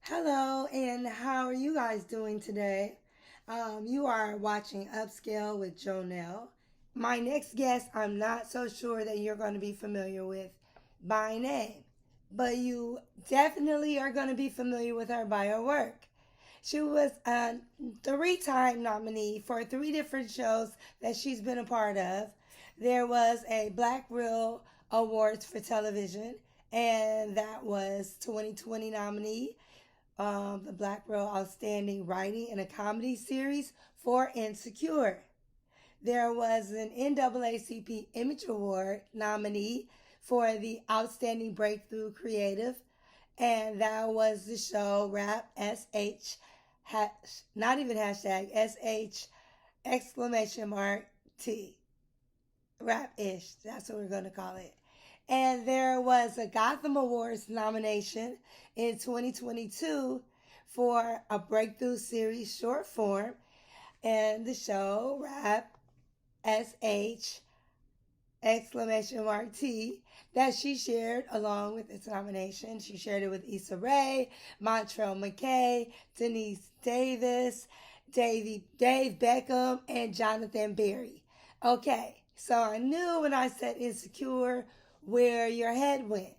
Hello, and how are you guys doing today? You are watching Upscale with Jonelle. My next guest, I'm not so sure that you're going to be familiar with by name, but you definitely are going to be familiar with her by her work. She was a three-time nominee for three different shows that she's been a part of. There was a Black Reel Awards for television, and that was 2020 nominee, the Black Reel Outstanding Writing in a Comedy Series for Insecure. There was an NAACP Image Award nominee for the Outstanding Breakthrough Creative, and that was the show Rap SH, not even hashtag, SH exclamation mark T. Rap ish, that's what we're going to call it. And there was a Gotham Awards nomination in 2022 for a breakthrough series short form, and the show Rap SH exclamation mark T that she shared along with its nomination. She shared it with Issa Rae, Montrell McKay, Denise Davis, Dave Beckham, and Jonathan Berry. Okay, so I knew when I said Insecure where your head went.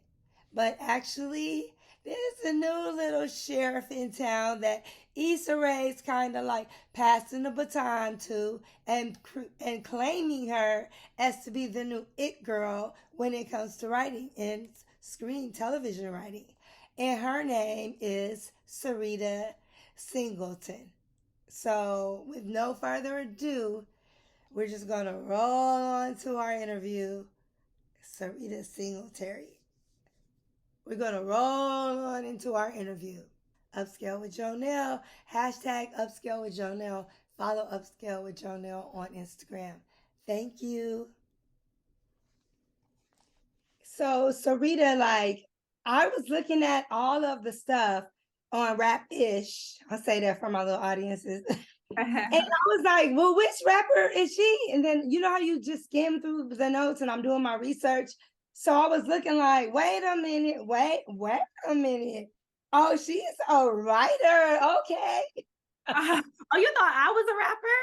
But actually, there's a new little sheriff in town that Issa Rae's kind of like passing the baton to and claiming her as to be the new it girl when it comes to writing and screen television writing. And her name is Syreeta Singleton. So, with no further ado, we're just going to roll on to our interview. Syreeta Singleton. We're going to roll on into our interview. Upscale with Jonelle. Hashtag Upscale with Jonelle. Follow Upscale with Jonelle on Instagram. Thank you. So, Syreeta, I was looking at all of the stuff on Rap-ish. I'll say that for my little audiences. And I was like, well, which rapper is she? And then you know how you just skim through the notes and I'm doing my research. So I was looking like, wait a minute, wait a minute. Oh, she's a writer. Okay. Oh, you thought I was a rapper?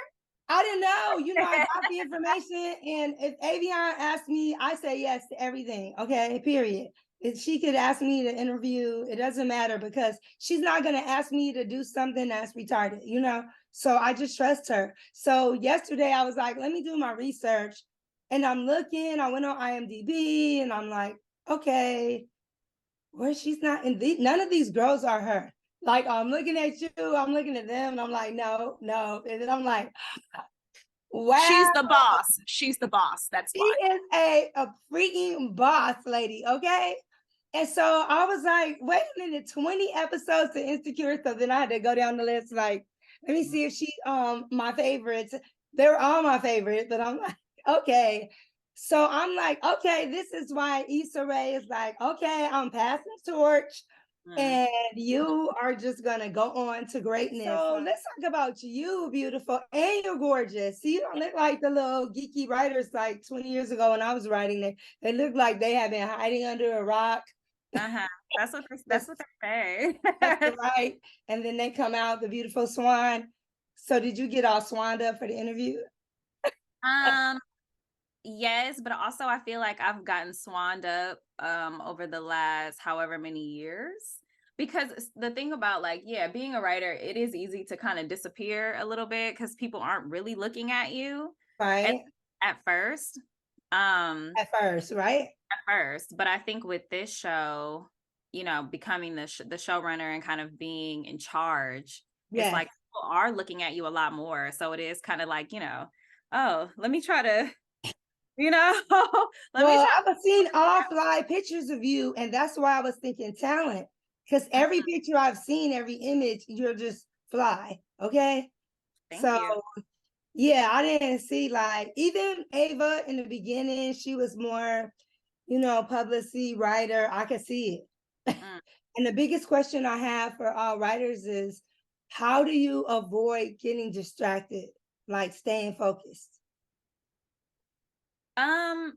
I didn't know. I got the information. And if Avion asked me, I say yes to everything. Okay, period. If she could ask me to interview, it doesn't matter because she's not going to ask me to do something that's retarded. So I just trust her. So yesterday I was like, let me do my research. And I'm looking, I went on IMDb and I'm like, okay, where she's not in none of these girls are her. Like, I'm looking at you, I'm looking at them, and I'm like, no, no. And then I'm like, wow. She's the boss. She's the boss. That's why. She is a freaking boss lady, okay? And so I was like, wait a minute, 20 episodes to Insecure. So then I had to go down the list, like, let me see if she my favorites. They're all my favorites, but I'm like, okay. So I'm like, okay, this is why Issa Rae is like, okay, I'm passing the torch. And you are just gonna go on to greatness. So let's talk about you, beautiful, and you're gorgeous. See, you don't look like the little geeky writers like 20 years ago when I was writing. They look like they have been hiding under a rock. That's what they say. That's right. And then they come out, the beautiful swan. So did you get all swanned up for the interview? um, yes, but also I feel like I've gotten swanned up over the last however many years. Because the thing about being a writer, it is easy to kind of disappear a little bit because people aren't really looking at you at, Right. at first. At first, right? At first, but I think with this show, becoming the showrunner and kind of being in charge, it's Yes. like people are looking at you a lot more. So it is kind of like, oh, let me try to, let me Well, try. I've seen all fly pictures of you, and that's why I was thinking talent. Because every picture I've seen, every image, you're just fly. Okay. Thank So you. yeah, I didn't see even Ava in the beginning, she was more, publicity writer. I could see it. Mm. And the biggest question I have for all writers is how do you avoid getting distracted, like staying focused? Um,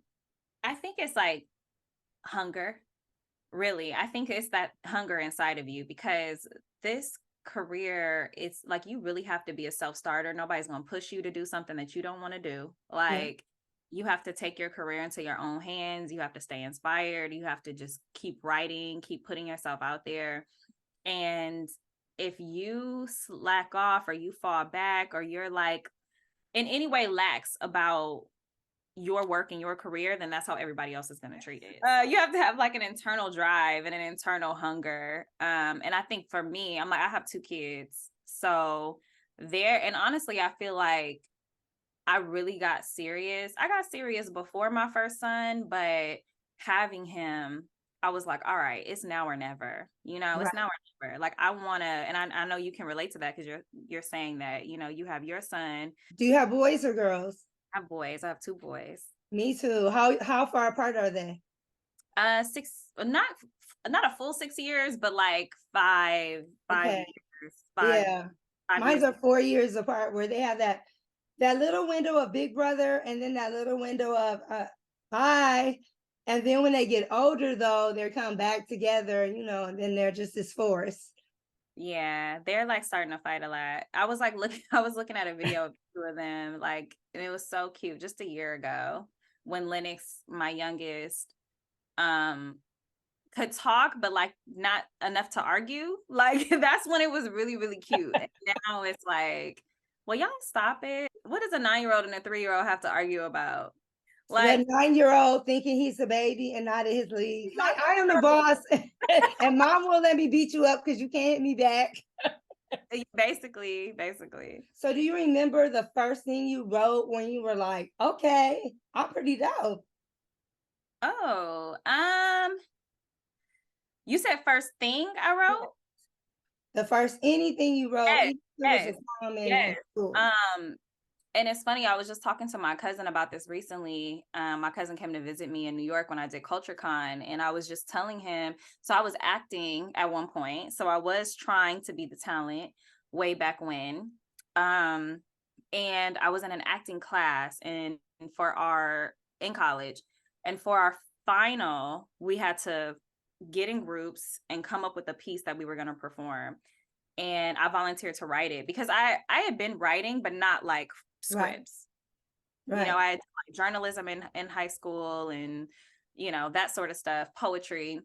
I think it's like hunger, Really, I think it's that hunger inside of you because this career, it's like you really have to be a self-starter. Nobody's going to push you to do something that you don't want to do. Yeah. Like you have to take your career into your own hands. You have to stay inspired. You have to just keep writing, keep putting yourself out there. And if you slack off or you fall back or you're like in any way lax about your work and your career, then that's how everybody else is going to treat it. You have to have like an internal drive and an internal hunger. And I think for me, I'm like, I have 2 kids. So there, and honestly, I feel like I really got serious. I got serious before my first son, but having him, I was like, all right, it's now or never. It's Right. now or never. Like I want to, and I know you can relate to that because you're saying that, you have your son. Do you have boys or girls? I have boys. I have 2 boys. Me too. How far apart are they? 6, not a full 6 years, but like five Okay. years, five Yeah. five Mine's years. are 4 years apart where they have that little window of big brother and then that little window of bye. And then when they get older though, they come back together, and then they're just this force. Yeah, they're like starting to fight a lot. I was like looking I was looking at a video of 2 of them, like, and it was so cute just a year ago when Lennox, my youngest, um could talk, but like not enough to argue. Like that's when it was really, really cute. And now it's like, well, y'all stop it. What does a 9-year-old and a 3-year-old have to argue about? That Like, 9-year-old thinking he's a baby and not in his league. Like, I am the boss, and mom won't let me beat you up because you can't hit me back. basically. So, do you remember the first thing you wrote when you were like, okay, I'm pretty dope? Oh, you said first thing I wrote? The first anything you wrote, Yes, even if it was yes, a poem in yes. school. Um, and it's funny, I was just talking to my cousin about this recently. My cousin came to visit me in New York when I did Culture Con, and I was just telling him, so I was acting at one point. So I was trying to be the talent way back when. Um, and I was in an acting class and for our in college. And for our final, we had to get in groups and come up with a piece that we were going to perform, and I volunteered to write it because I had been writing, but not like Right, scripts. right. I had like journalism in high school and that sort of stuff, poetry,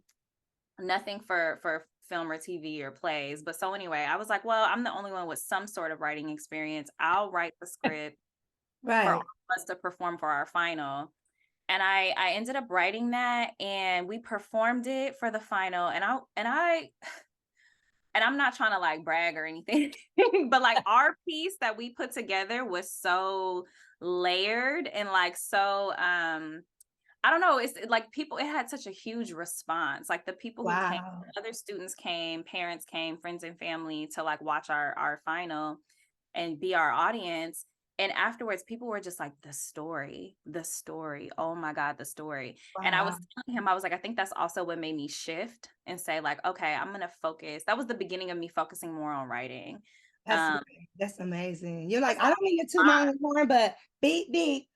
nothing for film or TV or plays. But so anyway, I was like, well, I'm the only one with some sort of writing experience. I'll write the script for all Right. of us to perform for our final. And I ended up writing that and we performed it for the final and I'm not trying to like brag or anything, but like our piece that we put together was so layered and like so I don't know, it's like people it had such a huge response. Like the people who came, Wow. other students came, parents came, friends and family to like watch our final and be our audience. And afterwards, people were just like, the story. Oh my God, the story. And I was Wow. telling him, I was like, I think that's also what made me shift and say, like, okay, I'm going to focus. That was the beginning of me focusing more on writing. That's Um, that's amazing. You're like, that's I don't mean to toot my own horn, but beep beep.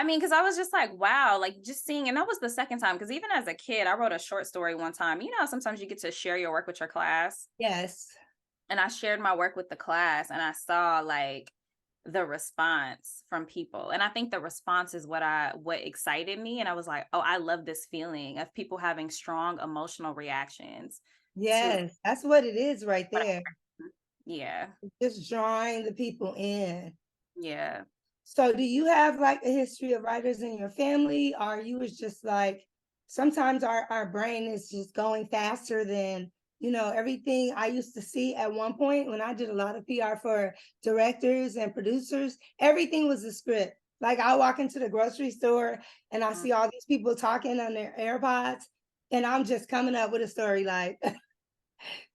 because I was just like, wow, like just seeing, and that was the second time. Because even as a kid, I wrote a short story one time. Sometimes you get to share your work with your class. Yes. And I shared my work with the class and I saw like the response from people. And I think the response is what excited me. And I was like, oh, I love this feeling of people having strong emotional reactions to Yes. That's what it is right what there. yeah. Just drawing the people in. Yeah. So do you have like a history of writers in your family? Or you was just like sometimes our brain is just going faster than everything I used to see at one point when I did a lot of PR for directors and producers, everything was a script. Like I walk into the grocery store and I Mm. see all these people talking on their AirPods, and I'm just coming up with a story like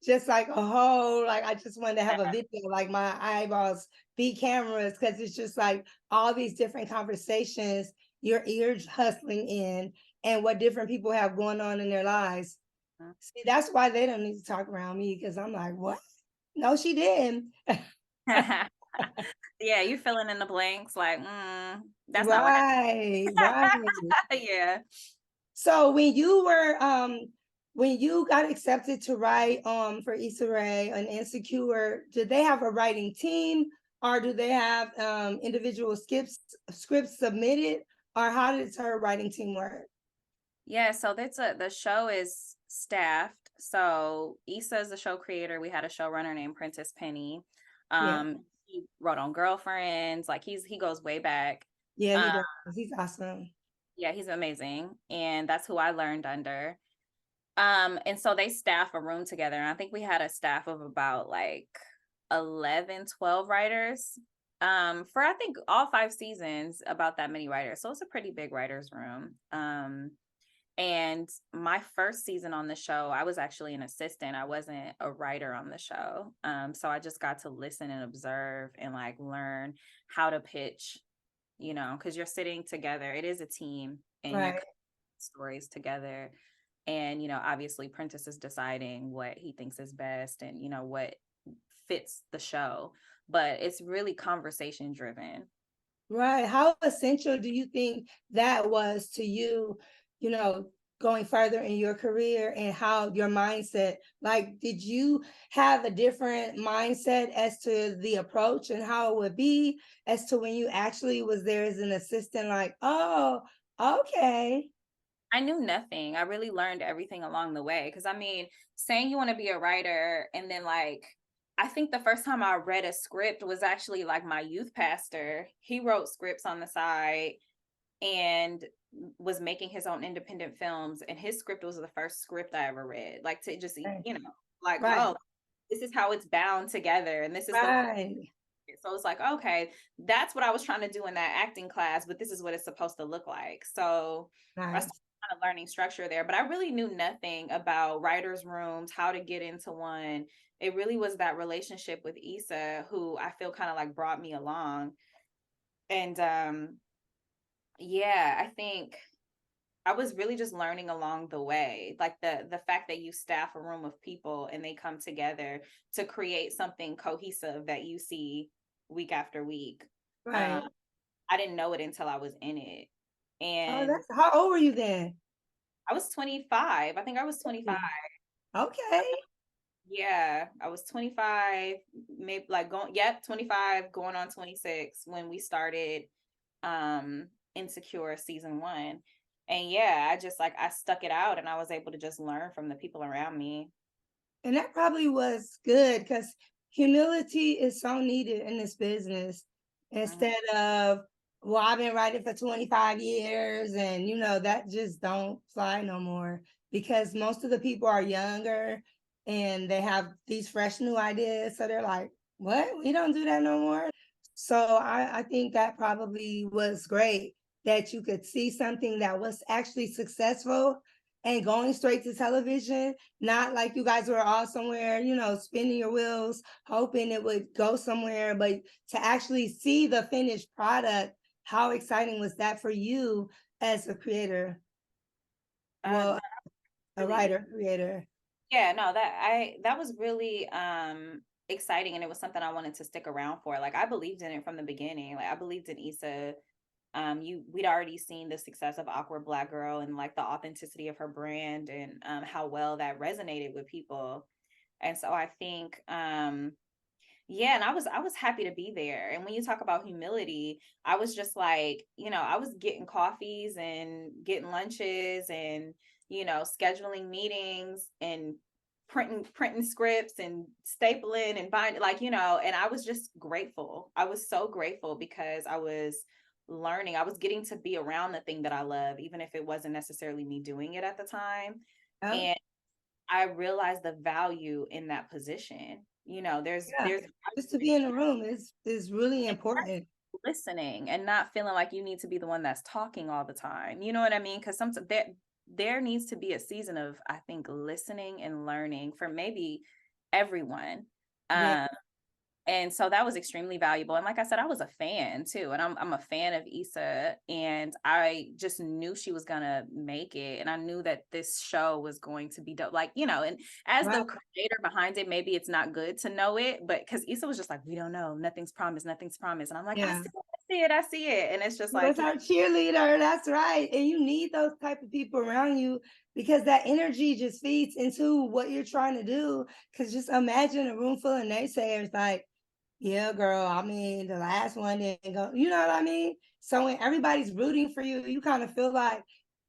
just like a whole like I just wanted to have a video like my eyeballs be cameras because it's just like all these different conversations your ears hustling in and what different people have going on in their lives. See, that's why they don't need to talk around me because I'm like, what? No, she didn't. Yeah, you filling in the blanks like, that's not what Right, right. happened. Yeah. So when you got accepted to write for Issa Rae and Insecure, did they have a writing team or do they have individual scripts submitted, or how did her writing team work? Yeah, so the show is staffed. So Issa is the show creator. We had a showrunner named Prentice Penny. Yeah. He wrote on Girlfriends. Like he goes way back. Yeah, he Um, does. He's awesome. yeah, he's amazing. And that's who I learned under. And so they staff a room together. And I think we had a staff of about like 11, 12 writers. For I think all 5 seasons, about that many writers. So it's a pretty big writers room. And my first season on the show, I was actually an assistant. I wasn't a writer on the show. So I just got to listen and observe and like learn how to pitch, because you're sitting together. It is a team and you're Right. stories together. And, obviously Prentice is deciding what he thinks is best and, what fits the show. But it's really conversation driven. Right. How essential do you think that was to you, you know, going further in your career, and how your mindset, like, did you have a different mindset as to the approach and how it would be as to when you actually was there as an assistant, like, oh, okay. I knew nothing. I really learned everything along the way. Cause I mean, saying you want to be a writer and then like, I think the first time I read a script was actually like my youth pastor. He wrote scripts on the side and was making his own independent films. And his script was the first script I ever read. Like to just, Right. like, Right. oh, this is how it's bound together. And this is the Right. so it's like, okay, that's what I was trying to do in that acting class, but this is what it's supposed to look like. So I started Nice. kind of learning structure there, but I really knew nothing about writers' rooms, how to get into one. It really was that relationship with Issa, who I feel kind of like brought me along. And yeah, I think I was really just learning along the way. Like the fact that you staff a room of people and they come together to create something cohesive that you see week after week. Um, Right. I didn't know it until I was in it. Oh, And that's how old were you then? I was 25. I think I was 25. Okay. Yeah, I was 25, maybe like going, yep, 25, going on 26 when we started Insecure season 1. And yeah, I just like I stuck it out and I was able to just learn from the people around me. And that probably was good because humility is so needed in this business. Mhm. Instead of, well, I've been writing for 25 years and that just don't fly no more, because most of the people are younger and they have these fresh new ideas. So they're like, what? We don't do that no more. So I think that probably was great that you could see something that was actually successful and going straight to television, not like you guys were all somewhere, spinning your wheels, hoping it would go somewhere, but to actually see the finished product. How exciting was that for you as a creator? No, Well, a really, writer, creator. yeah, no, that was really exciting and it was something I wanted to stick around for. Like I believed in it from the beginning. Like I believed in Issa. We'd already seen the success of Awkward Black Girl and like the authenticity of her brand and how well that resonated with people. And so I think yeah, and I was happy to be there. And when you talk about humility, I was just like, I was getting coffees and getting lunches and, scheduling meetings and printing scripts and stapling and binding, like, and I was just grateful. I was so grateful because I was learning. I was getting to be around the thing that I love, even if it wasn't necessarily me doing it at the time. Yeah, And I realized the value in that position. yeah. There's Just to be in the room is really important. listening and not feeling like you need to be the one that's talking all the time. You know what I mean? Because sometimes there needs to be a season of, I think, listening and learning for maybe everyone. Yeah. Um, and so that was extremely valuable. And like I said, I was a fan too. And I'm a fan of Issa. And I just knew she was gonna make it. And I knew that this show was going to be dope. Like, and as the Right. creator behind it, maybe it's not good to know it, but because Issa was just like, we don't know, nothing's promised, nothing's promised. And I'm like, I Yeah. still I see it. And it's just She was like, our cheerleader. That's right. And you need those type of people around you because that energy just feeds into what you're trying to do. Because just imagine a room full of naysayers like, yeah, girl, I mean, the last one didn't go, you know what I mean? So when everybody's rooting for you, you kind of feel like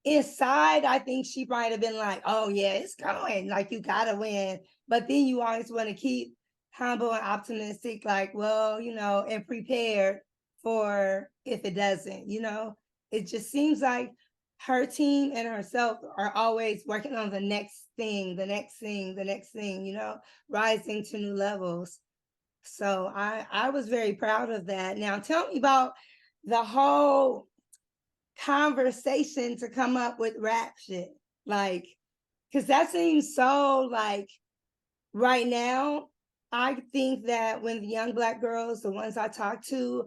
inside, I think she might have been like, oh, yeah, it's going. Like, you got to win. But then you always want to keep humble and optimistic, like, well, and prepared for if it doesn't, It just seems like her team and herself are always working on the next thing, the next thing, the next thing, rising to new levels. So I was very proud of that. Now tell me about the whole conversation to come up with rap shit. Like, because that seems so like right now, I think that when the young Black girls, the ones I talk to,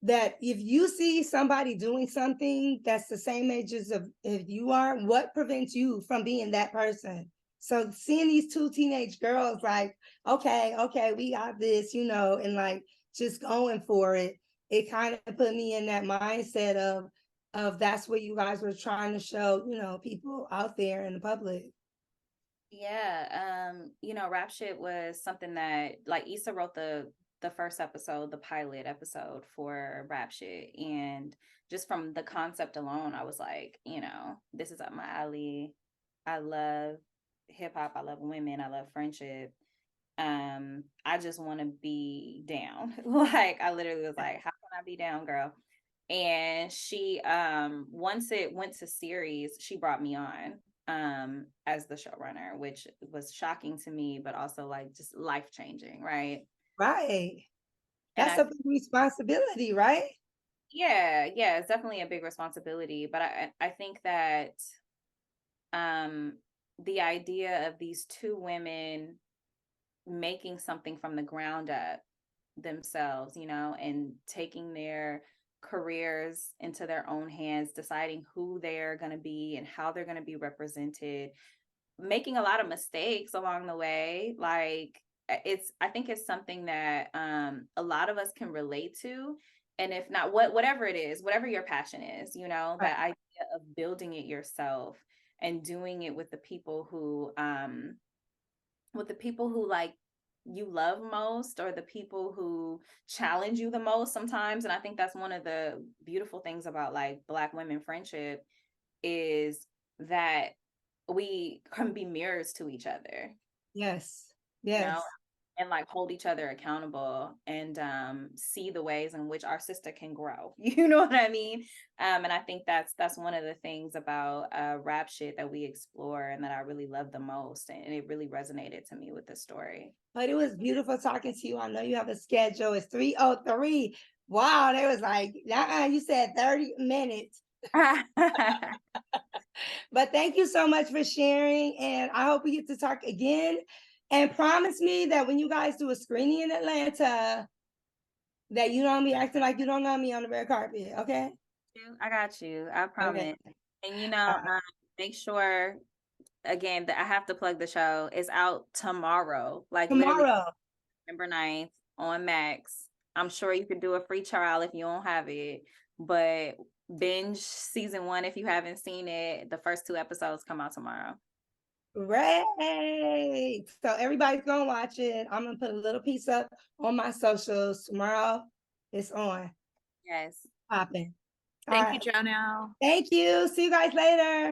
that if you see somebody doing something that's the same age as if you are, what prevents you from being that person? So seeing these two teenage girls like, okay, we got this, and like just going for it, it kind of put me in that mindset of that's what you guys were trying to show, people out there in the public. yeah, rap shit was something that like Issa wrote the first episode, the pilot episode for rap shit. And just from the concept alone, I was like, this is up my alley. I love hip hop, I love women, I love friendship. I just want to be down. Like I literally was like, how can I be down, girl? And she once it went to series, she brought me on as the showrunner, which was shocking to me, but also like just life changing, right? Right. And That's a big responsibility, right? yeah, it's definitely a big responsibility, but I think that um the idea of these two women making something from the ground up themselves, and taking their careers into their own hands, deciding who they're going to be and how they're going to be represented, making a lot of mistakes along the way. Like I think it's something that a lot of us can relate to. And if not, whatever it is, whatever your passion is, Right. that idea of building it yourself and doing it with the people who like you love most, or the people who challenge you the most sometimes. And I think that's one of the beautiful things about like Black women friendship is that we can be mirrors to each other, Yes. you know, Yes. and like hold each other accountable, and see the ways in which our sister can grow. You know what I mean? And I think that's one of the things about rap shit that we explore and that I really love the most, and it really resonated to me with the story. But it was beautiful talking to you. I know you have a schedule. It's 3:03. Wow, they was like, you said 30 minutes. But thank you so much for sharing. And I hope we get to talk again. And promise me that when you guys do a screening in Atlanta, that you don't be acting like you don't know me on the red carpet. Okay. I got you. I Okay. promise. And Uh, make sure again that I have to plug the show. It's out tomorrow, like literally Tomorrow. November 9th on Max. I'm sure you could do a free trial if you don't have it, but binge season 1 if you haven't seen it. The first 2 episodes come out tomorrow. Great. So everybody's gonna watch it. I'm gonna put a little piece up on my socials tomorrow. It's on. Yes. Popping. All Thank you, right. Jonelle. Thank you. See you guys later.